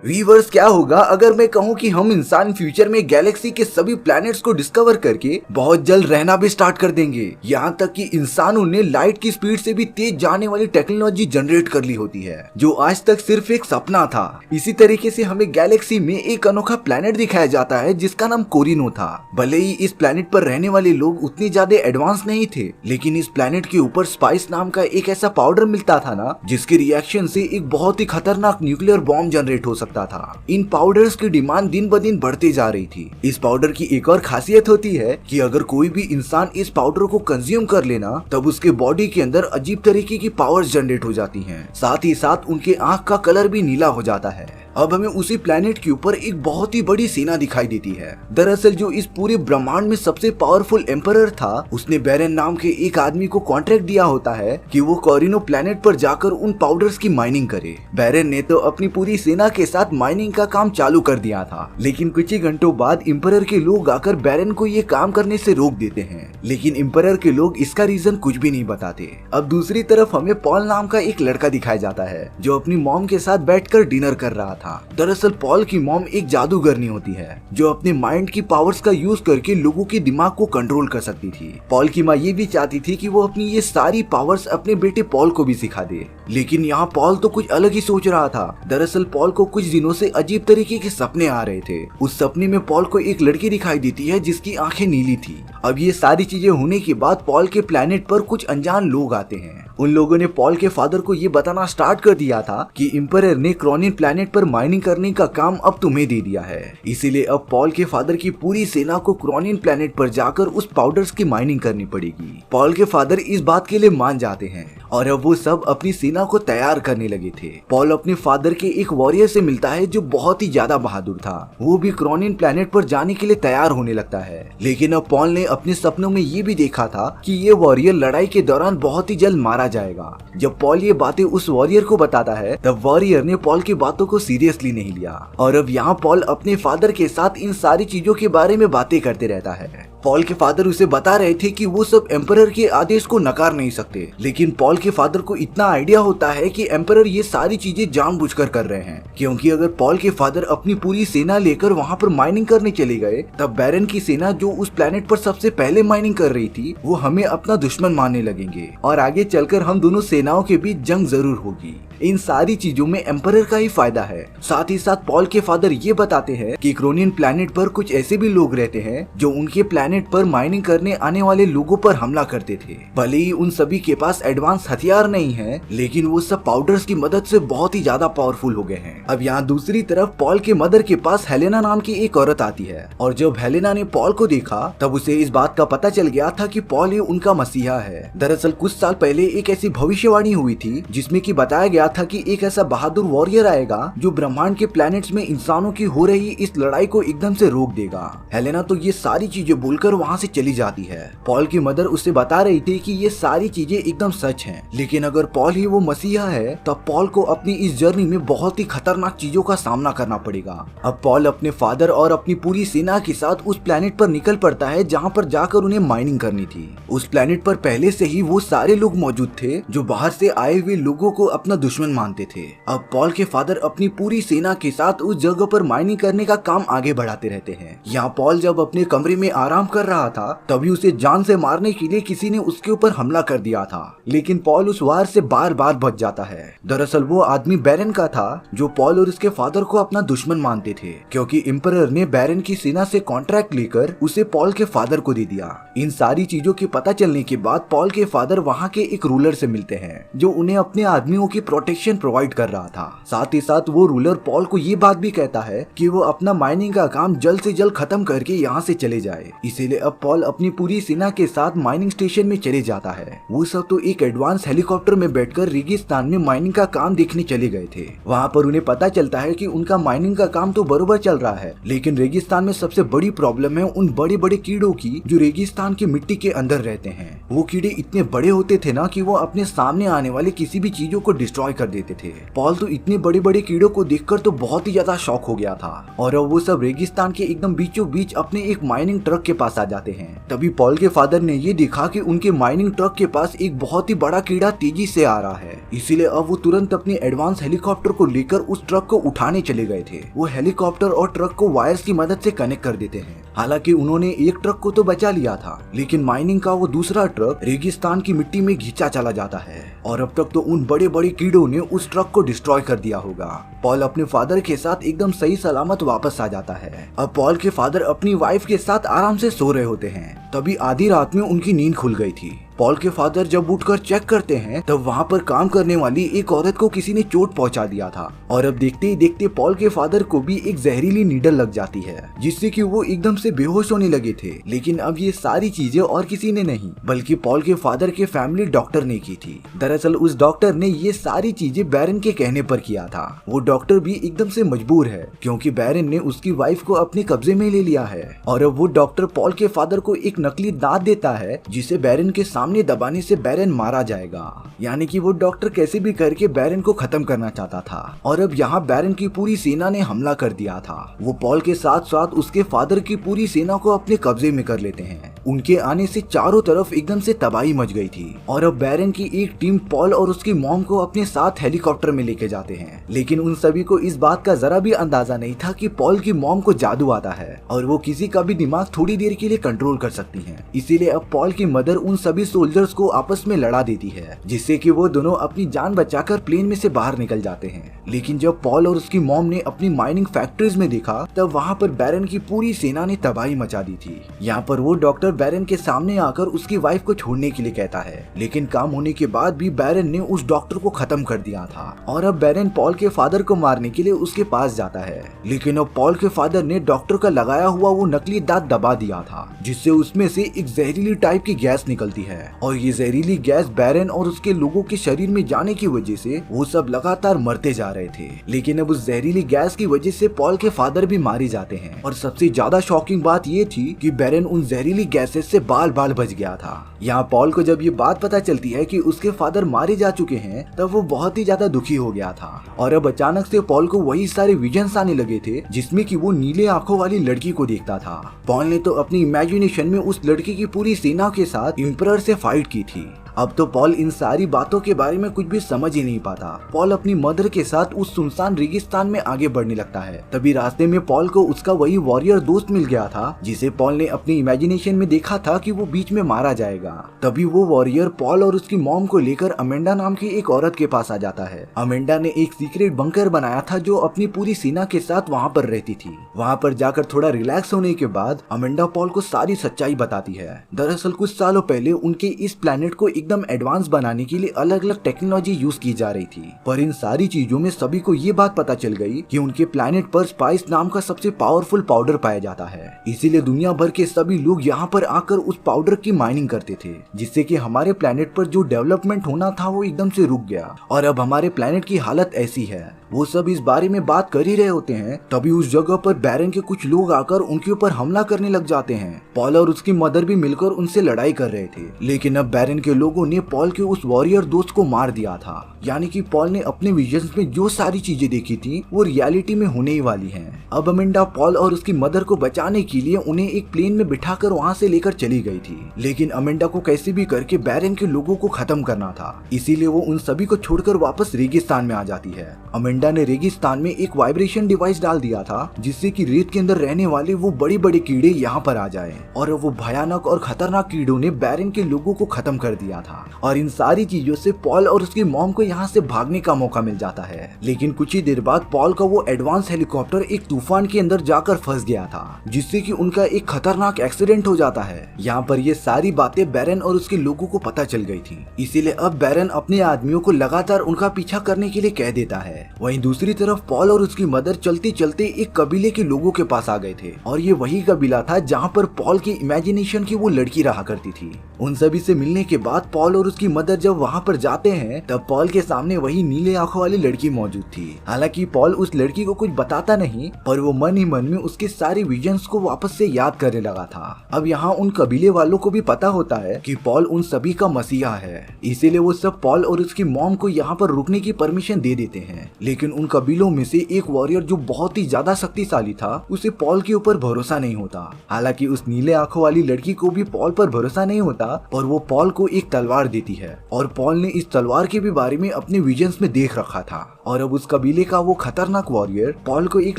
Viewers, क्या होगा अगर मैं कहूँ कि हम इंसान फ्यूचर में गैलेक्सी के सभी प्लैनेट्स को डिस्कवर करके बहुत जल्द रहना भी स्टार्ट कर देंगे। यहाँ तक कि इंसानों ने लाइट की स्पीड से भी तेज जाने वाली टेक्नोलॉजी जनरेट कर ली होती है, जो आज तक सिर्फ एक सपना था। इसी तरीके से हमें गैलेक्सी में एक अनोखा प्लैनेट दिखाया जाता है जिसका नाम कोरिनो था। भले ही इस प्लैनेट पर रहने वाले लोग उतने ज्यादा एडवांस नहीं थे, लेकिन इस प्लैनेट के ऊपर स्पाइस नाम का एक ऐसा पाउडर मिलता था ना, जिसके रिएक्शन से एक बहुत ही खतरनाक न्यूक्लियर बॉम्ब जनरेट हो सकता था। इन पाउडर्स की डिमांड दिन ब दिन बढ़ती जा रही थी। इस पाउडर की एक और खासियत होती है कि अगर कोई भी इंसान इस पाउडर को कंज्यूम कर लेना, तब उसके बॉडी के अंदर अजीब तरीके की पावर्स जनरेट हो जाती हैं। साथ ही साथ उनके आंख का कलर भी नीला हो जाता है। अब हमें उसी प्लेनेट के ऊपर एक बहुत ही बड़ी सेना दिखाई देती है। दरअसल जो इस पूरे ब्रह्मांड में सबसे पावरफुल एम्परर था, उसने बैरन नाम के एक आदमी को कॉन्ट्रैक्ट दिया होता है कि वो कोरिनो प्लेनेट पर जाकर उन पाउडर्स की माइनिंग करे। बैरन ने तो अपनी पूरी सेना के साथ माइनिंग का काम चालू कर दिया था, लेकिन कुछ ही घंटों बाद इम्परर के लोग आकर बैरन को ये काम करने से रोक देते हैं। लेकिन इम्परर के लोग इसका रीजन कुछ भी नहीं बताते। अब दूसरी तरफ हमें पॉल नाम का एक लड़का दिखाया जाता है, जो अपनी मॉम के साथ बैठकर डिनर कर रहा था। दरअसल पॉल की मॉम एक जादूगरनी होती है, जो अपने माइंड की पावर्स का यूज करके लोगों के दिमाग को कंट्रोल कर सकती थी। पॉल की माँ ये भी चाहती थी कि वो अपनी ये सारी पावर्स अपने बेटे पॉल को भी सिखा दे, लेकिन यहाँ पॉल तो कुछ अलग ही सोच रहा था। दरअसल पॉल को कुछ दिनों से अजीब तरीके के सपने आ रहे थे। उस सपने में पॉल को एक लड़की दिखाई देती है जिसकी आंखें नीली थी। अब ये सारी चीजें होने के बाद पॉल के प्लेनेट पर कुछ अनजान लोग आते हैं। उन लोगों ने पॉल के फादर को ये बताना स्टार्ट कर दिया था कि इम्परर ने क्रोनिन प्लेनेट पर माइनिंग करने का काम अब तुम्हें दे दिया है। इसीलिए अब पॉल के फादर की पूरी सेना को क्रोनिन प्लेनेट पर जाकर उस पाउडर्स की माइनिंग करनी पड़ेगी। पॉल के फादर इस बात के लिए मान जाते हैं और अब वो सब अपनी सेना को तैयार करने लगे थे। पॉल अपने फादर के एक वॉरियर से मिलता है जो बहुत ही ज्यादा बहादुर था। वो भी क्रोनिन प्लेनेट पर जाने के लिए तैयार होने लगता है। लेकिन अब पॉल ने अपने सपनों में ये भी देखा था कि ये वॉरियर लड़ाई के दौरान बहुत ही जल्द मारा जाएगा। जब पॉल ये बातें उस वॉरियर को बताता है, तब वॉरियर ने पॉल की बातों को सीरियसली नहीं लिया और अब यहाँ पॉल अपने फादर के साथ इन सारी चीजों के बारे में बातें करते रहता है। पॉल के फादर उसे बता रहे थे कि वो सब एम्परर के आदेश को नकार नहीं सकते, लेकिन पॉल के फादर को इतना आइडिया होता है कि एम्परर ये सारी चीजें जानबूझकर कर रहे हैं, क्योंकि अगर पॉल के फादर अपनी पूरी सेना लेकर वहाँ पर माइनिंग करने चले गए, तब बैरन की सेना जो उस प्लेनेट पर सबसे पहले माइनिंग कर रही थी, वो हमें अपना दुश्मन मानने लगेंगे और आगे चलकर हम दोनों सेनाओं के बीच जंग जरूर होगी। इन सारी चीजों में एम्परर का ही फायदा है। साथ ही साथ पॉल के फादर ये बताते हैं कि क्रोनिन प्लेनेट पर कुछ ऐसे भी लोग रहते हैं जो उनके प्लेनेट पर माइनिंग करने आने वाले लोगों पर हमला करते थे। भले ही उन सभी के पास एडवांस हथियार नहीं है, लेकिन वो सब पाउडर्स की मदद से बहुत ही ज्यादा पावरफुल हो गए हैं। अब यहाँ दूसरी तरफ पॉल के मदर के पास हेलेना नाम की एक औरत आती है और जब हेलेना ने पॉल को देखा, तब उसे इस बात का पता चल गया था कि पॉल ही उनका मसीहा है। दरअसल कुछ साल पहले एक ऐसी भविष्यवाणी हुई थी जिसमें कि बताया गया था कि एक ऐसा बहादुर वॉरियर आएगा जो ब्रह्मांड के प्लैनेट्स में इंसानों की हो रही इस लड़ाई को एकदम से रोक देगा। हेलेना तो ये सारी चीजें बोलकर वहाँ से चली जाती है। पॉल की मदर उसे बता रही थी कि ये सारी चीजें एकदम सच हैं, लेकिन अगर पॉल ही वो मसीहा है, तब पॉल को अपनी इस जर्नी में बहुत ही खतरनाक चीजों का सामना करना पड़ेगा। अब पॉल अपने फादर और अपनी पूरी सेना के साथ उस प्लैनेट पर निकल पड़ता है जहाँ पर जाकर उन्हें माइनिंग करनी थी। उस प्लैनेट पर पहले से ही वो सारे लोग मौजूद थे जो बाहर से आए हुए लोगों को अपना दुश्मन मानते थे। अब पॉल के फादर अपनी पूरी सेना के साथ उस जगह पर माइनिंग करने का काम आगे बढ़ाते रहते हैं। यहाँ पॉल जब अपने कमरे में आराम कर रहा था, तभी उसे जान से मारने के लिए किसी ने उसके ऊपर हमला कर दिया था, लेकिन पॉल उस वार से बार बार बच जाता है। दरअसल वो आदमी बैरन का था जो पॉल और उसके फादर को अपना दुश्मन मानते थे, क्योंकि इम्परर ने बैरन की सेना से कॉन्ट्रैक्ट लेकर उसे पॉल के फादर को दे दिया। इन सारी चीजों के पता चलने के बाद पॉल के फादर वहाँ के एक रूलर से मिलते हैं जो उन्हें अपने आदमियों की प्रोटेक्शन प्रोवाइड कर रहा था। साथ ही साथ वो रूलर पॉल को ये बात भी कहता है कि वो अपना माइनिंग का काम जल्द से जल्द खत्म करके यहाँ से चले जाए। इसीलिए अब पॉल अपनी पूरी सेना के साथ माइनिंग स्टेशन में चले जाता है। वो सब तो एक एडवांस हेलीकॉप्टर में बैठकर रेगिस्तान में माइनिंग का काम देखने चले गए थे। वहाँ पर उन्हें पता चलता है कि उनका माइनिंग का काम तो बरोबर चल रहा है, लेकिन रेगिस्तान में सबसे बड़ी प्रॉब्लम है उन बड़े बड़े कीड़ों की जो रेगिस्तान की मिट्टी के अंदर रहते हैं। वो कीड़े इतने बड़े होते थे ना कि वो अपने सामने आने वाले किसी भी चीजों को डिस्ट्रॉय कर देते थे। पॉल तो इतने बड़े बड़े कीड़ों को देखकर तो बहुत ही ज्यादा शॉक हो गया था और अब वो सब रेगिस्तान के एकदम बीचों बीच अपने एक माइनिंग ट्रक के पास आ जाते हैं। तभी पॉल के फादर ने ये देखा कि उनके माइनिंग ट्रक के पास एक बहुत ही बड़ा कीड़ा तेजी से आ रहा है। इसीलिए अब वो तुरंत अपने एडवांस हेलीकॉप्टर को लेकर उस ट्रक को उठाने चले गए थे। वो हेलीकॉप्टर और ट्रक को वायर्स की मदद से कनेक्ट कर देते हैं। हालांकि उन्होंने एक ट्रक को तो बचा लिया था, लेकिन माइनिंग का वो दूसरा ट्रक रेगिस्तान की मिट्टी में घिंचा चला जाता है और अब तक तो उन बड़े बड़े कीड़ों ने उस ट्रक को डिस्ट्रॉय कर दिया होगा। पॉल अपने फादर के साथ एकदम सही सलामत वापस आ जाता है। अब पॉल के फादर अपनी वाइफ के साथ आराम से सो रहे होते हैं। तभी आधी रात में उनकी नींद खुल गई थी। पॉल के फादर जब उठकर चेक करते हैं तब वहाँ पर काम करने वाली एक औरत को किसी ने चोट पहुँचा दिया था और अब देखते ही देखते पॉल के फादर को भी एक जहरीली नीडल लग जाती है, जिससे कि वो एकदम से बेहोश होने लगे थे। लेकिन अब ये सारी चीजें और किसी ने नहीं बल्कि पॉल के फादर के फैमिली डॉक्टर ने की थी। दरअसल उस डॉक्टर ने ये सारी चीजें बैरन के कहने पर किया था। वो डॉक्टर भी एकदम से मजबूर है क्योंकि बैरन ने उसकी वाइफ को अपने कब्जे में ले लिया है और अब वो डॉक्टर पॉल के फादर को एक नकली दांत देता है जिसे बैरन के सामने दबाने से बैरन मारा जाएगा। यानी कि वो डॉक्टर कैसे भी करके बैरन को खत्म करना चाहता था और अब यहाँ बैरन की पूरी सेना ने हमला कर दिया था। वो पॉल के साथ साथ उसके फादर की पूरी सेना को अपने कब्जे में कर लेते हैं। उनके आने से चारों तरफ एकदम से तबाही मच गई थी और अब बैरन की एक टीम पॉल और उसकी मॉम को अपने साथ हेलीकॉप्टर में लेके जाते हैं। लेकिन उन सभी को इस बात का जरा भी अंदाजा नहीं था कि पॉल की मॉम को जादू आता है और वो किसी का भी दिमाग थोड़ी देर के लिए कंट्रोल कर सकती है। इसीलिए अब पॉल की मदर उन सभी सोल्जर्स को आपस में लड़ा देती है, जिससे कि वो दोनों अपनी जान बचाकर प्लेन में से बाहर निकल जाते हैं। लेकिन जब पॉल और उसकी मॉम ने अपनी माइनिंग फैक्ट्रीज में देखा तब वहाँ पर बैरन की पूरी सेना ने तबाही मचा दी थी। यहाँ पर वो डॉक्टर बैरन के सामने आकर उसकी वाइफ को छोड़ने के लिए कहता है, लेकिन काम होने के बाद भी बैरन ने उस डॉक्टर को खत्म कर दिया था और अब बैरन पॉल के फादर को मारने के लिए उसके पास जाता है। लेकिन अब पॉल के फादर ने डॉक्टर का लगाया हुआ वो नकली दांत दबा दिया था, जिससे उसमें से एक जहरीली टाइप की गैस निकलती है और ये जहरीली गैस बैरन और उसके लोगों के शरीर में जाने की वजह से वो सब लगातार मरते जा रहे थे। लेकिन अब उस जहरीली गैस की वजह से पॉल के फादर भी मारे जाते हैं और सबसे ज्यादा शॉकिंग बात ये थी कि बैरन उन जहरीली गैसेस से बाल बाल बच गया था। यहाँ पॉल को जब ये बात पता चलती है कि उसके फादर मारे जा चुके हैं तब वो बहुत ही ज्यादा दुखी हो गया था और अब अचानक से पॉल को वही सारे विजन्स आने लगे थे जिसमें कि वो नीले आंखों वाली लड़की को देखता था। पॉल ने तो अपनी इमेजिनेशन में उस लड़की की पूरी सेना के साथ एम्परर से फाइट की थी। अब तो पॉल इन सारी बातों के बारे में कुछ भी समझ ही नहीं पाता। पॉल अपनी मदर के साथ उस सुनसान रेगिस्तान में आगे बढ़ने लगता है। तभी रास्ते में पॉल को उसका वही वॉरियर दोस्त मिल गया था जिसे पॉल ने अपनी इमेजिनेशन में देखा था कि वो बीच में मारा जाएगा। तभी वो वॉरियर पॉल और उसकी मॉम को लेकर अमेंडा नाम की एक औरत के पास आ जाता है। अमेंडा ने एक सीक्रेट बंकर बनाया था जो अपनी पूरी सेना के साथ वहाँ पर रहती थी। वहाँ पर जाकर थोड़ा रिलैक्स होने के बाद अमेंडा पॉल को सारी सच्चाई बताती है। दरअसल कुछ सालों पहले उनके इस प्लेनेट को एकदम एडवांस बनाने के लिए अलग अलग टेक्नोलॉजी यूज की जा रही थी, पर इन सारी चीजों में सभी को ये बात पता चल गई कि उनके प्लेनेट पर स्पाइस नाम का सबसे पावरफुल पाउडर पाया जाता है। इसीलिए दुनिया भर के सभी लोग यहाँ पर आकर उस पाउडर की माइनिंग करते थे, जिससे कि हमारे प्लेनेट पर जो डेवलपमेंट होना था वो एकदम से रुक गया और अब हमारे प्लेनेट की हालत ऐसी है। वो सब इस बारे में बात कर ही रहे होते हैं, तभी उस जगह पर बैरन के कुछ लोग आकर उनके ऊपर हमला करने लग जाते हैं। पॉल और उसकी मदर भी मिलकर उनसे लड़ाई कर रहे थे, लेकिन अब बैरन के लोगों ने पॉल के उस वॉरियर दोस्त को मार दिया था। यानी कि पॉल ने अपने विजन्स में जो सारी चीजें देखी थी वो रियलिटी में होने ही वाली हैं। अब अमेंडा पॉल और उसकी मदर को बचाने के लिए उन्हें एक प्लेन में बिठाकर वहाँ से लेकर चली गई थी, लेकिन अमेंडा को कैसे भी करके बैरन के लोगों को खत्म करना था, इसीलिए वो उन सभी को छोड़कर वापस रेगिस्तान में आ जाती है। अमेंडा ने रेगिस्तान में एक वाइब्रेशन डिवाइस डाल दिया था जिससे कि रेत के अंदर रहने वाले वो बड़े बड़े कीड़े यहाँ पर आ जाए और वो भयानक और खतरनाक कीड़ों ने बैरन के लोगों को खत्म कर दिया था और इन सारी चीजों से पॉल और उसकी मॉम को यहाँ से भागने का मौका मिल जाता है। लेकिन कुछ ही देर बाद पॉल का वो एडवांस हेलीकॉप्टर एक तूफान के अंदर जाकर फंस गया था, जिससे कि उनका एक खतरनाक एक्सीडेंट हो जाता है। यहाँ पर ये सारी बातें बैरन और उसके लोगों को पता चल गई थी, इसीलिए अब बैरन अपने आदमियों को लगातार उनका पीछा करने के लिए कह देता है। वहीं दूसरी तरफ पॉल और उसकी मदर चलते चलते एक कबीले के लोगों के पास आ गए थे और ये वही कबीला था जहाँ पर पॉल की इमेजिनेशन की वो लड़की रहा करती थी। उन सभी से मिलने के बाद पॉल और उसकी मदर जब वहाँ पर जाते हैं तब पॉल के सामने वही नीले आंखों वाली लड़की मौजूद थी। हालांकि पॉल उस लड़की को कुछ बताता नहीं, पर वो मन ही मन में उसके सारे विजन्स को वापस से याद करने लगा था। अब यहाँ उन कबीले वालों को भी पता होता है कि पॉल उन सभी का मसीहा है, इसीलिए वो सब पॉल और उसकी मॉम को यहाँ पर रुकने की परमिशन दे देते हैं। लेकिन उन कबीलों में से एक वॉरियर जो बहुत ही ज्यादा शक्तिशाली था, उसे पॉल के ऊपर भरोसा नहीं होता। हालांकि उस नीले आंखों वाली लड़की को भी पॉल पर भरोसा नहीं होता, और वो पॉल को एक तलवार देती है, और पॉल ने इस तलवार के भी बारे में अपने विजन्स में देख रखा था। और अब उस कबीले का वो खतरनाक वॉरियर पॉल को एक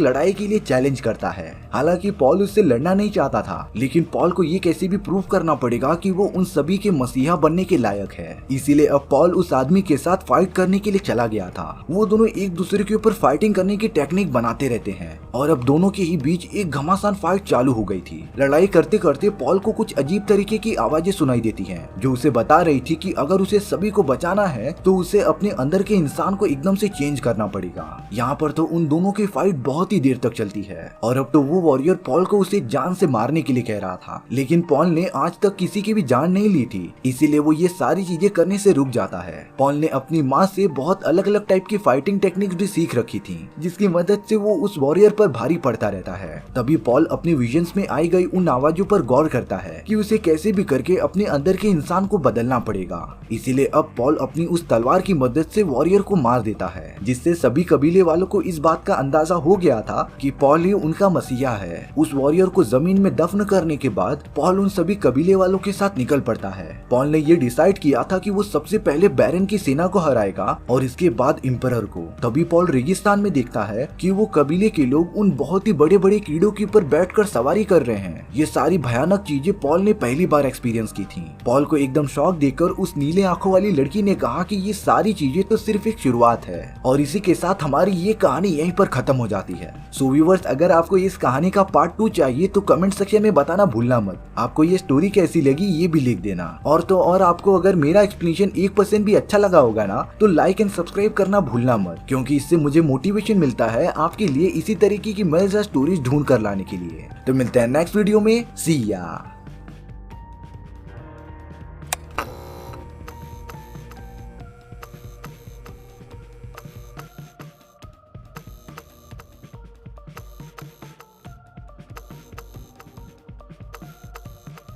लड़ाई के लिए चैलेंज करता है। हालांकि पॉल उससे लड़ना नहीं चाहता था, लेकिन पॉल को ये कैसे भी प्रूव करना पड़ेगा कि वो उन सभी के मसीहा बनने के लायक है। इसीलिए अब पॉल उस आदमी के साथ फाइट करने के लिए चला गया था। वो दोनों एक दूसरे के ऊपर फाइटिंग करने की टेक्निक बनाते रहते हैं, और अब दोनों के ही बीच एक घमासान फाइट चालू हो गई थी। लड़ाई करते करते पॉल को कुछ अजीब तरीके की आवाजें सुनाई देती हैं, जो उसे बता रही थी कि अगर उसे सभी को बचाना है तो उसे अपने अंदर के इंसान को एकदम से चेंज करना पड़ेगा। यहाँ पर तो उन दोनों की फाइट बहुत ही देर तक चलती है, और अब तो वो वॉरियर पॉल को उसे जान से मारने के लिए कह रहा था, लेकिन पॉल ने आज तक किसी की भी जान नहीं ली थी, इसीलिए वो ये सारी चीजें करने से रुक जाता है। पॉल ने अपनी माँ से बहुत अलग अलग टाइप की फाइटिंग टेक्निक्स भी सीख रखी थी, जिसकी मदद से वो उस वॉरियर पर भारी पड़ता रहता है। तभी पॉल अपने विजन्स में आई गई उन आवाजों पर गौर करता है कि उसे कैसे भी करके अपने अंदर के इंसान को बदलना पड़ेगा। इसीलिए अब पॉल अपनी उस तलवार की मदद से वॉरियर को मार देता है, जिससे सभी कबीले वालों को इस बात का अंदाजा हो गया था कि पॉल ही उनका मसीहा है। उस वॉरियर को जमीन में दफन करने के बाद पॉल उन सभी कबीले वालों के साथ निकल पड़ता है। पॉल ने ये डिसाइड किया था कि वो सबसे पहले बैरन की सेना को हराएगा और इसके बाद एम्परर को। तभी पॉल रेगिस्तान में देखता है कि वो कबीले के लोग उन बहुत ही बड़े बड़े कीड़ों के ऊपर बैठकर सवारी कर रहे हैं। ये सारी भयानक चीजें पॉल ने पहली बार एक्सपीरियंस की थी। पॉल को एकदम शॉक देकर उस नीले आंखों वाली लड़की ने कहा कि ये सारी चीजें तो सिर्फ एक शुरुआत है, और इसी के साथ हमारी ये कहानी यहीं पर खत्म हो जाती है। सो व्यूअर्स, अगर आपको इस कहानी का पार्ट 2 चाहिए तो कमेंट सेक्शन में बताना भूलना मत। आपको ये स्टोरी कैसी लगी ये भी लिख देना। और आपको अगर मेरा एक्सप्लेनेशन 1% भी अच्छा लगा होगा ना, तो लाइक एंड सब्सक्राइब करना भूलना मत, क्योंकि इससे मुझे मोटिवेशन मिलता है आपके लिए इसी तरीके की मजेदार स्टोरीज ढूंढ कर लाने के लिए। तो मिलते हैं नेक्स्ट वीडियो में। सी या।